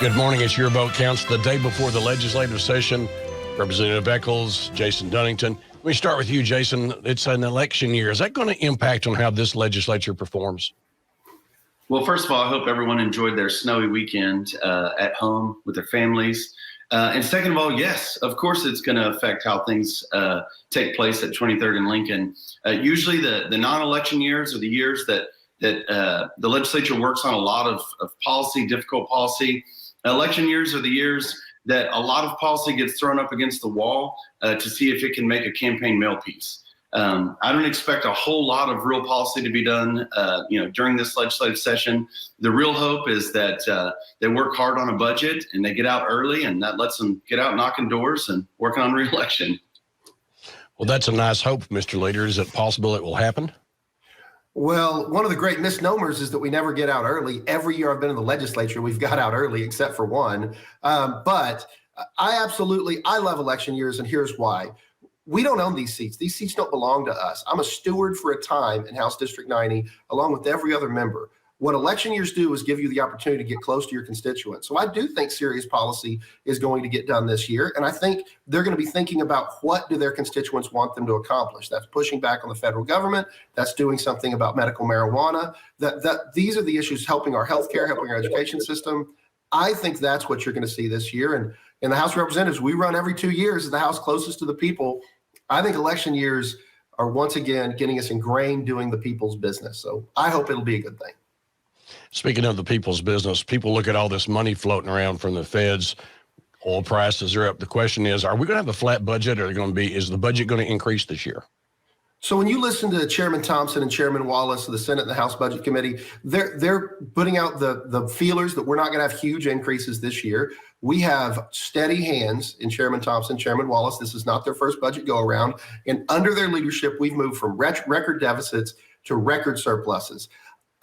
Good morning. It's Your Vote Counts, the day before the legislative session. Representative Echols, Jason Dunnington. Let me start with you, Jason. It's an election year. Is that going to impact on how this legislature performs? Well, first of all, I hope everyone enjoyed their snowy weekend at home with their families. And second of all, yes, of course it's going to affect how things take place at 23rd and Lincoln. Usually the non-election years are the years that the legislature works on a lot of policy, difficult policy. Election years are the years that a lot of policy gets thrown up against the wall to see if it can make a campaign mail piece. I don't expect a whole lot of real policy to be done, during this legislative session. The real hope is that they work hard on a budget and they get out early, and that lets them get out knocking doors and working on re-election. Well, that's a nice hope, Mr. Leader. Is it possible it will happen? Well, one of the great misnomers is that we never get out early. Every year I've been in the legislature, we've got out early, except for one. But I love election years, and here's why. We don't own these seats. These seats don't belong to us. I'm a steward for a time in House District 90, along with every other member. What election years do is give you the opportunity to get close to your constituents. So I do think serious policy is going to get done this year. And I think they're going to be thinking about what do their constituents want them to accomplish. That's pushing back on the federal government. That's doing something about medical marijuana. These are the issues helping our healthcare, helping our education system. I think that's what you're going to see this year. And in the House of Representatives, we run every 2 years as the House closest to the people. I think election years are once again getting us ingrained doing the people's business. So I hope it'll be a good thing. Speaking of the people's business, people look at all this money floating around from the feds. Oil prices are up. The question is, are we going to have a flat budget, or is the budget going to increase this year? So when you listen to Chairman Thompson and Chairman Wallace of the Senate and the House Budget Committee, they're putting out the feelers that we're not going to have huge increases this year. We have steady hands in Chairman Thompson, Chairman Wallace. This is not their first budget go around. And under their leadership, we've moved from record deficits to record surpluses.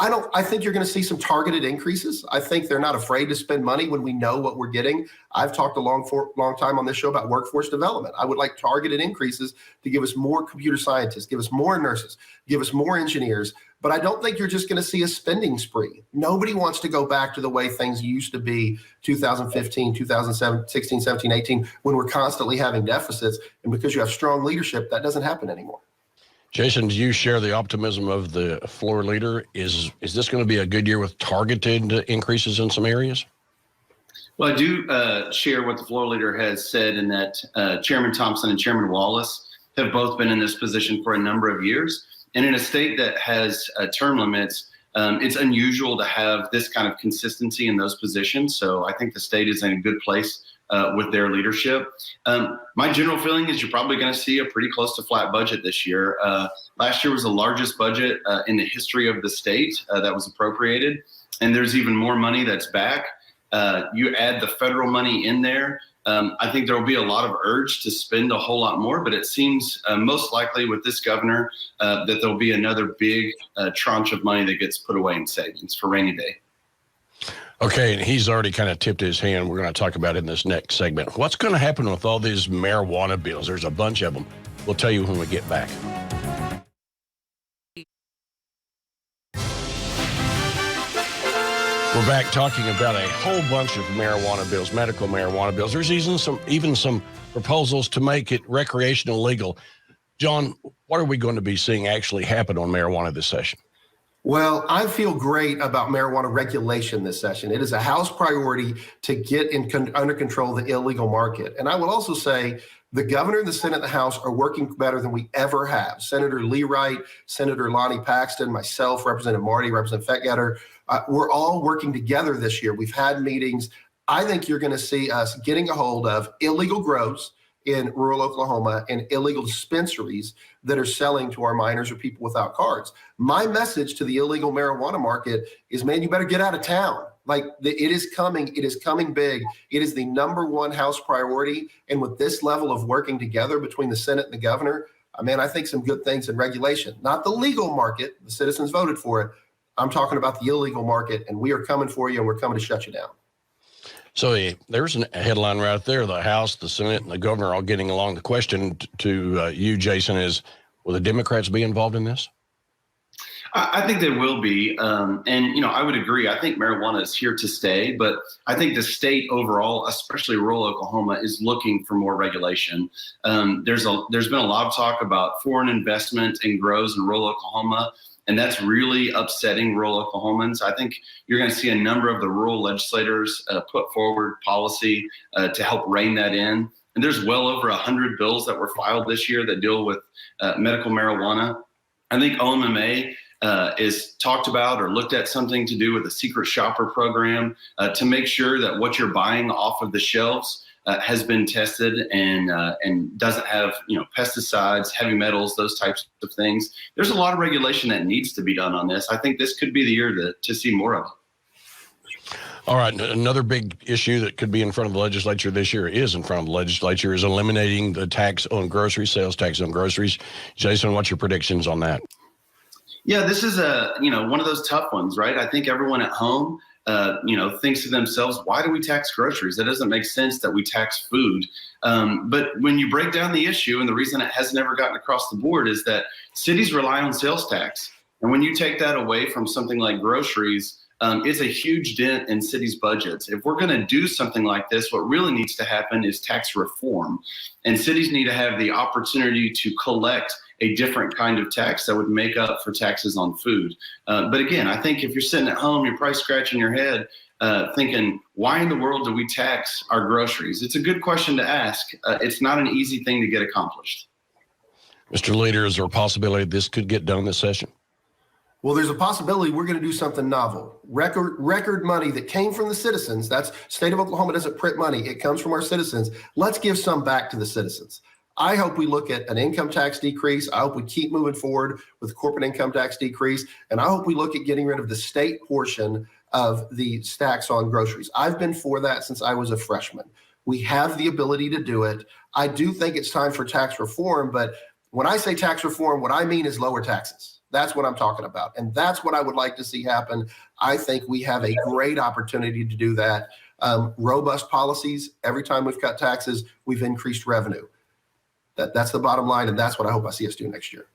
I think you're going to see some targeted increases. I think they're not afraid to spend money when we know what we're getting. I've talked a long time on this show about workforce development. I would like targeted increases to give us more computer scientists, give us more nurses, give us more engineers. But I don't think you're just going to see a spending spree. Nobody wants to go back to the way things used to be 2015, 2016, 17, 18, when we're constantly having deficits. And because you have strong leadership, that doesn't happen anymore. Jason, do you share the optimism of the floor leader? Is this going to be a good year with targeted increases in some areas? Well, I do share what the floor leader has said, in that Chairman Thompson and Chairman Wallace have both been in this position for a number of years. And in a state that has term limits, it's unusual to have this kind of consistency in those positions. So I think the state is in a good place with their leadership. My general feeling is you're probably going to see a pretty close to flat budget this year. Last year was the largest budget in the history of the state that was appropriated, and there's even more money that's back. You add the federal money in there, I think there will be a lot of urge to spend a whole lot more, but it seems most likely with this governor that there'll be another big tranche of money that gets put away in savings for rainy day. Okay, and he's already kind of tipped his hand. We're going to talk about it in this next segment. What's going to happen with all these marijuana bills? There's a bunch of them. We'll tell you when we get back. We're back talking about a whole bunch of marijuana bills, medical marijuana bills. There's even some proposals to make it recreational legal. John, what are we going to be seeing actually happen on marijuana this session? Well, I feel great about marijuana regulation this session. It is a House priority to get under control the illegal market. And I will also say the governor, the Senate, and the House are working better than we ever have. Senator Lee Wright, Senator Lonnie Paxton, myself, Representative Marty, Representative Fettgetter, we're all working together this year. We've had meetings. I think you're going to see us getting a hold of illegal grows in rural Oklahoma and illegal dispensaries that are selling to our minors or people without cards. My message to the illegal marijuana market is, man, you better get out of town. Like, it is coming big. It is the number one House priority. And with this level of working together between the Senate and the governor, I think some good things in regulation, not the legal market. The citizens voted for it. I'm talking about the illegal market, and we are coming for you, and we're coming to shut you down. So there's a headline right there. The House, the Senate, and the governor all getting along. The question to you, Jason, is, will the Democrats be involved in this? I think there will be. And, I would agree. I think marijuana is here to stay, but I think the state overall, especially rural Oklahoma, is looking for more regulation. There's been a lot of talk about foreign investment and grows in rural Oklahoma, and that's really upsetting rural Oklahomans. I think you're going to see a number of the rural legislators put forward policy to help rein that in. And there's well over 100 bills that were filed this year that deal with medical marijuana. I think OMMA is talked about or looked at something to do with a secret shopper program to make sure that what you're buying off of the shelves has been tested and doesn't have pesticides, heavy metals, those types of things. There's a lot of regulation that needs to be done on this. I think this could be the year to see more of it. All right, another big issue that could be in front of the legislature this year is eliminating the tax on groceries, sales tax on groceries. Jason, what's your predictions on that? Yeah, this is one of those tough ones, right? I think everyone at home, thinks to themselves, why do we tax groceries? That doesn't make sense that we tax food. But when you break down the issue, and the reason it has never gotten across the board is that cities rely on sales tax. And when you take that away from something like groceries, it's a huge dent in cities' budgets. If we're going to do something like this, what really needs to happen is tax reform. And cities need to have the opportunity to collect a different kind of tax that would make up for taxes on food. But again, I think if you're sitting at home, you're probably scratching your head thinking, why in the world do we tax our groceries? It's a good question to ask. It's not an easy thing to get accomplished. Mr. Leader, is there a possibility this could get done this session? Well, there's a possibility we're going to do something novel. Record money that came from the citizens. That's state of Oklahoma doesn't print money. It comes from our citizens. Let's give some back to the citizens. I hope we look at an income tax decrease. I hope we keep moving forward with corporate income tax decrease. And I hope we look at getting rid of the state portion of the tax on groceries. I've been for that since I was a freshman. We have the ability to do it. I do think it's time for tax reform. But when I say tax reform, what I mean is lower taxes. That's what I'm talking about. And that's what I would like to see happen. I think we have a great opportunity to do that. Robust policies. Every time we've cut taxes, we've increased revenue. That's the bottom line. And that's what I hope I see us do next year.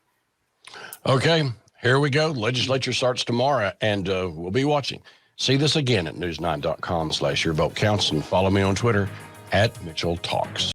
Okay, here we go. Legislature starts tomorrow, and we'll be watching. See this again at news9.com/yourvotecounts, and follow me on Twitter @MitchellTalks.